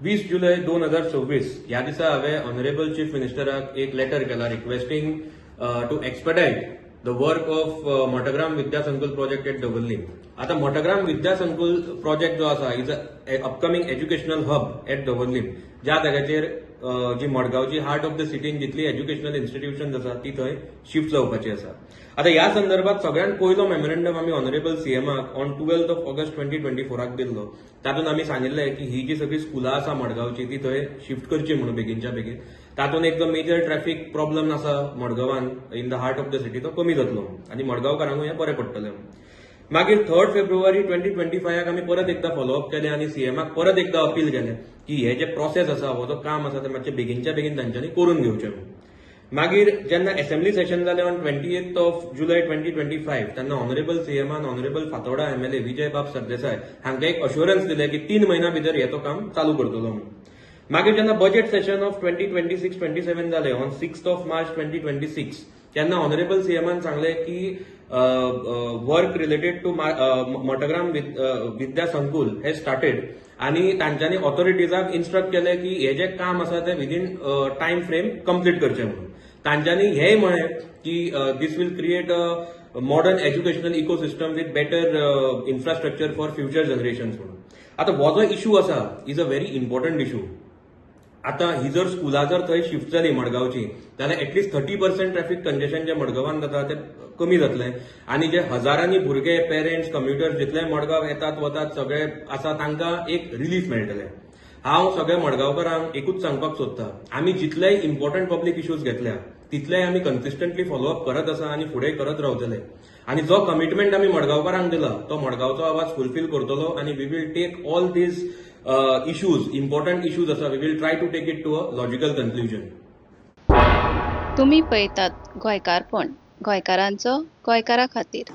20 जुलै 2026 ह्या दिसा हांवें ऑनरेबल चीफ मिनिस्टराक एक लेटर केला requesting to expedite the work of मोटग्राम विद्या संकुल प्रोजेक्ट एट दवर्ली. आता मोटग्राम विद्या संकुल प्रोजेक्ट जो आसा is a upcoming educational hub at Davorlim, ज्या जाग्याचेर जी मडगांवची हार्ट ऑफ द सिटीन जितली एज्युकेशनल इन्स्टिट्यूशन आसा ती थंय शिफ्ट जावपाची आसा. आता ह्या संदर्भात सगळ्यात पयलो मेमोरेंडम आमी ऑनरेबल सीएमाक ऑन 12 ऑगस्ट 2024 दिल्लो. तातूंत आमी सांगिल्लें की ही जी सगळी स्कुलां आसा मडगांवची ती थंय शिफ्ट करची म्हणून बेगीनच्या बेगीन. तातूंत एक जो मेजर ट्रॅफिक प्रॉब्लम आसा मडगांवान in the heart of the city तो कमी जातलो आनी मडगांवकारांकूय हें बरें पडटलें. मागीर 3 फेब्रुवारी 2025 आमी परत एकदा फॉलोअप केलें आनी सीएमाक परत एकदा अपील केलें की हे जे प्रोसेस आसा हो जो काम आसा ते मातशें बेगीनच्या बेगीन तांच्यांनी करून घेवचें म्हणून. मागीर जेन्ना असेंब्ली सेशन जालें ऑन 28 जुलै 2025 तेन्ना ऑनरेबल सीएमान ऑनरेबल फातोर्डा एमएलए विजय बाब सरदेसाय हांकां एक अश्युरन्स दिलें की 3 म्हयन्या भितर हे तो काम चालू करतलो म्हणून. मागीर जेन्ना बजेट सेशन ऑफ 2026-27 जालें ऑन 6 मार्च 2026 तेन्ना ऑनरेबल सीएमान सांगलें की वर्क रिलेटेड टू मोटग्राम विद्या संकुल हे स्टार्टेड आनी तांच्यांनी ऑथॉरिटीजाक इन्स्ट्रक्ट केलें की हे जे काम आसा ते विदीन टायम फ्रेम कंप्लीट करचें म्हणून. तांच्यांनी हेंय म्हळें की this will create a modern educational ecosystem with better infrastructure for future generations म्हणून. आता हो जो इश्यू आसा is a very important issue. आता ही जर स्कुलां जर थंय शिफ्ट जाली मडगांवची जाल्यार एटलीस्ट 30% ट्रॅफिक कंजेशन जे मडगांवान जाता ते कमी जातलें आनी जे हजारांनी भुरगे पेरंट्स कम्युटर्स जितले मडगांव येतात वतात सगळे आसा तांकां एक रिलीफ मेळटलें. हांव सगळ्या मडगांवकारांक एकूच सांगपाक सोदतां, आमी जितलेय इम्पॉर्टंट पब्लीक इश्यूज घेतल्या तितलेय आमी कन्सिस्टंटली फॉलोअप करत आसा आनी फुडें करत रावतले. आनी जो कमिटमेंट आमी मडगांवकारांक दिला तो मडगांवचो आवाज फुलफील करतलो आनी we will take all these issues important issues आसा we will try to take it to a logical conclusion. तुम्ही पळयतात गोंयकारपण, गोंयकारांचो गोंयकारा खातीर.